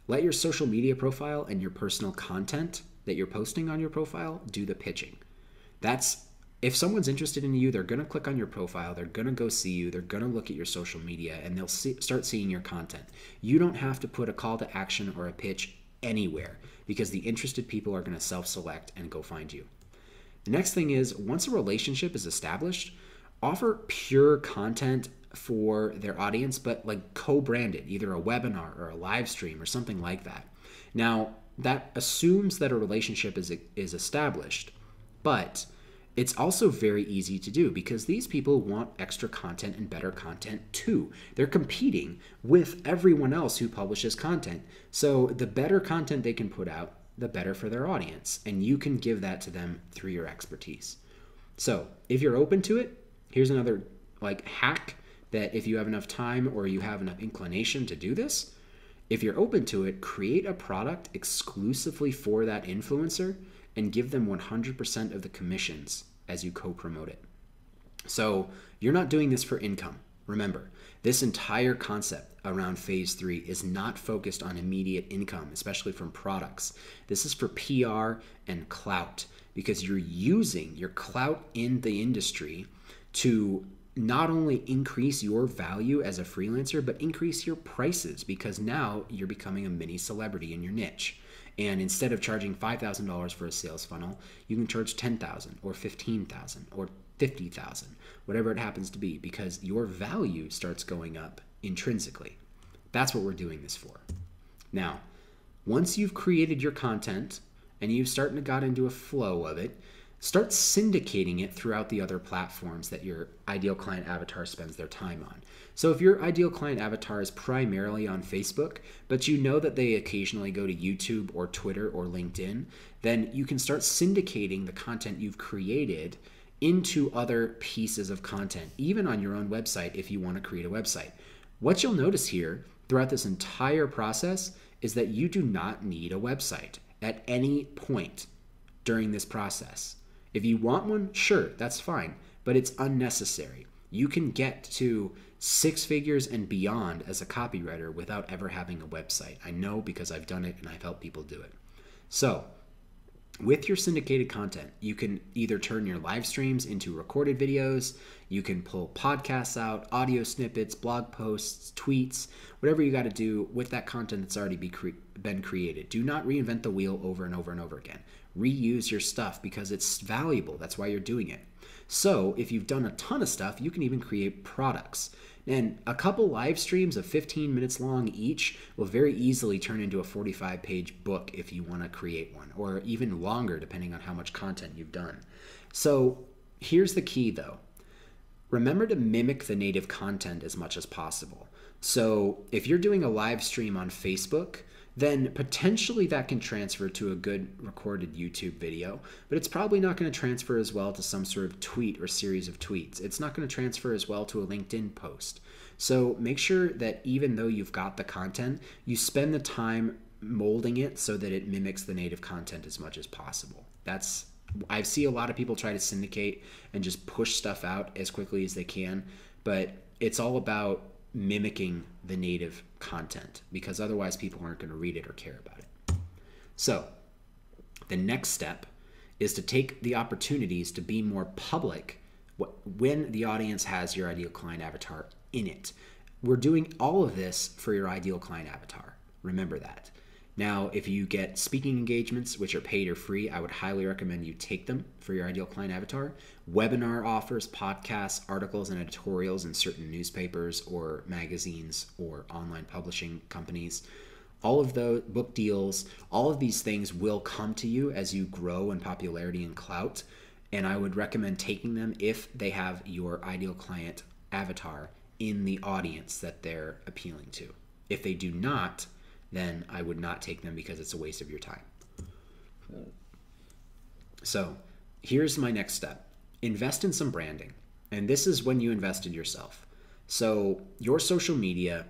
Let your social media profile and your personal content that you're posting on your profile, do the pitching. If someone's interested in you, they're going to click on your profile, they're going to go see you, they're going to look at your social media, and they'll start seeing your content. You don't have to put a call to action or a pitch anywhere because the interested people are going to self-select and go find you. The next thing is, once a relationship is established, offer pure content for their audience, but like co-branded, either a webinar or a live stream or something like that. Now, that assumes that a relationship is established, but it's also very easy to do because these people want extra content and better content too. They're competing with everyone else who publishes content. So the better content they can put out, the better for their audience. And you can give that to them through your expertise. So if you're open to it, here's another hack that if you have enough time or you have enough inclination to do this, if you're open to it, create a product exclusively for that influencer and give them 100% of the commissions as you co-promote it. So you're not doing this for income. Remember, this entire concept around phase 3 is not focused on immediate income, especially from products. This is for PR and clout because you're using your clout in the industry to not only increase your value as a freelancer, but increase your prices because now you're becoming a mini celebrity in your niche. And instead of charging $5,000 for a sales funnel, you can charge $10,000 or $15,000 or $50,000, whatever it happens to be, because your value starts going up intrinsically. That's what we're doing this for. Now, once you've created your content and you've started to got into a flow of it, start syndicating it throughout the other platforms that your ideal client avatar spends their time on. So if your ideal client avatar is primarily on Facebook, but you know that they occasionally go to YouTube or Twitter or LinkedIn, then you can start syndicating the content you've created into other pieces of content, even on your own website if you want to create a website. What you'll notice here throughout this entire process is that you do not need a website at any point during this process. If you want one, sure, that's fine, but it's unnecessary. You can get to 6 figures and beyond as a copywriter without ever having a website. I know because I've done it and I've helped people do it. So with your syndicated content, you can either turn your live streams into recorded videos, you can pull podcasts out, audio snippets, blog posts, tweets, whatever you got to do with that content that's already been created. Do not reinvent the wheel over and over and over again. Reuse your stuff because it's valuable. That's why you're doing it. So if you've done a ton of stuff, you can even create products. And a couple live streams of 15 minutes long each will very easily turn into a 45-page book if you want to create one, or even longer depending on how much content you've done. So here's the key though. Remember to mimic the native content as much as possible. So if you're doing a live stream on Facebook, then potentially that can transfer to a good recorded YouTube video, but it's probably not going to transfer as well to some sort of tweet or series of tweets. It's not going to transfer as well to a LinkedIn post. So make sure that even though you've got the content, you spend the time molding it so that it mimics the native content as much as possible. I see a lot of people try to syndicate and just push stuff out as quickly as they can, but it's all about mimicking the native content because otherwise people aren't going to read it or care about it. So the next step is to take the opportunities to be more public when the audience has your ideal client avatar in it. We're doing all of this for your ideal client avatar. Remember that. Now, if you get speaking engagements, which are paid or free, I would highly recommend you take them for your ideal client avatar. Webinar offers, podcasts, articles, and editorials in certain newspapers or magazines or online publishing companies. All of those book deals, all of these things will come to you as you grow in popularity and clout. And I would recommend taking them if they have your ideal client avatar in the audience that they're appealing to. If they do not, then I would not take them because it's a waste of your time. So here's my next step. Invest in some branding. And this is when you invest in yourself. So your social media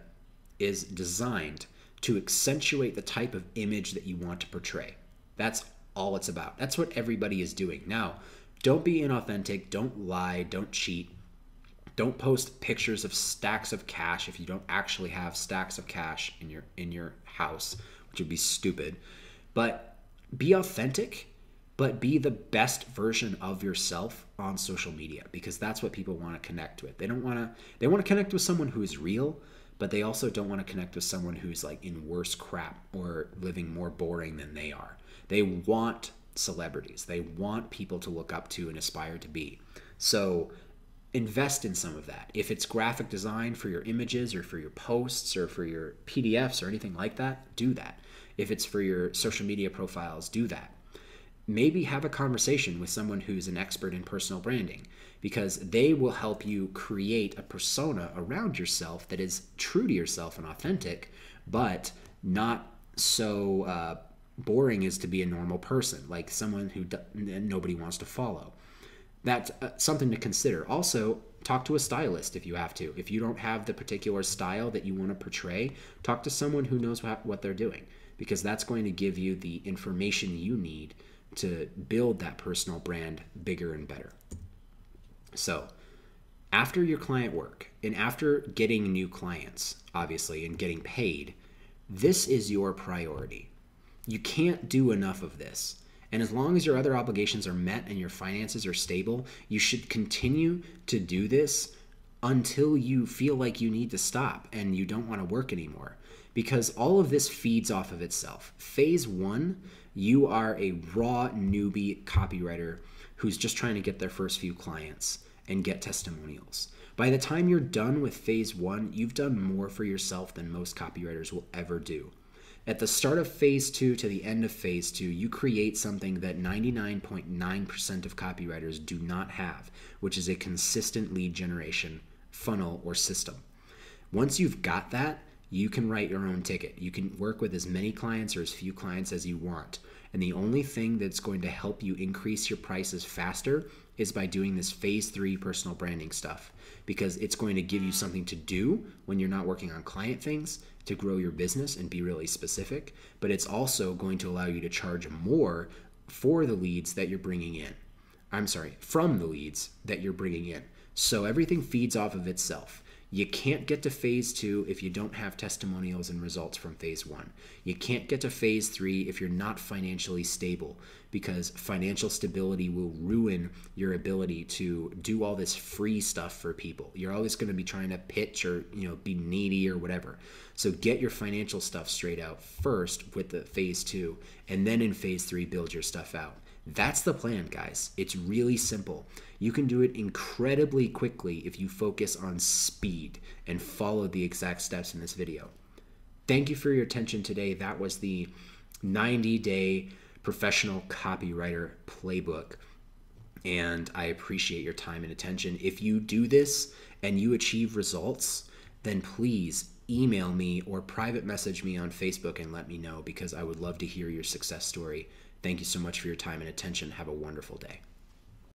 is designed to accentuate the type of image that you want to portray. That's all it's about. That's what everybody is doing. Now, don't be inauthentic. Don't lie. Don't cheat. Don't post pictures of stacks of cash if you don't actually have stacks of cash in your house, which would be stupid. But be authentic, but be the best version of yourself on social media, because that's what people want to connect with. They want to connect with someone who is real, but they also don't want to connect with someone who's like in worse crap or living more boring than they are. They want celebrities. They want people to look up to and aspire to be. So invest in some of that. If it's graphic design for your images or for your posts or for your PDFs or anything like that, do that. If it's for your social media profiles, do that. Maybe have a conversation with someone who's an expert in personal branding, because they will help you create a persona around yourself that is true to yourself and authentic, but not so boring as to be a normal person, like someone who nobody wants to follow. That's something to consider. Also, talk to a stylist if you have to. If you don't have the particular style that you want to portray, talk to someone who knows what they're doing, because that's going to give you the information you need to build that personal brand bigger and better. So after your client work and after getting new clients, obviously, and getting paid, this is your priority. You can't do enough of this. And as long as your other obligations are met and your finances are stable, you should continue to do this until you feel like you need to stop and you don't want to work anymore. Because all of this feeds off of itself. Phase 1, you are a raw newbie copywriter who's just trying to get their first few clients and get testimonials. By the time you're done with phase 1, you've done more for yourself than most copywriters will ever do. At the start of phase 2 to the end of phase 2, you create something that 99.9% of copywriters do not have, which is a consistent lead generation funnel or system. Once you've got that, you can write your own ticket. You can work with as many clients or as few clients as you want. And the only thing that's going to help you increase your prices faster is by doing this phase 3 personal branding stuff, because it's going to give you something to do when you're not working on client things to grow your business and be really specific. But it's also going to allow you to charge more for the leads that you're bringing in. From the leads that you're bringing in. So everything feeds off of itself. You can't get to phase 2 if you don't have testimonials and results from phase 1. You can't get to phase 3 if you're not financially stable, because financial stability will ruin your ability to do all this free stuff for people. You're always going to be trying to pitch or, be needy or whatever. So get your financial stuff straight out first with the phase 2, and then in phase 3 build your stuff out. That's the plan, guys. It's really simple. You can do it incredibly quickly if you focus on speed and follow the exact steps in this video. Thank you for your attention today. That was the 90-day professional copywriter playbook, and I appreciate your time and attention. If you do this and you achieve results, then please email me or private message me on Facebook and let me know, because I would love to hear your success story. Thank you so much for your time and attention. Have a wonderful day.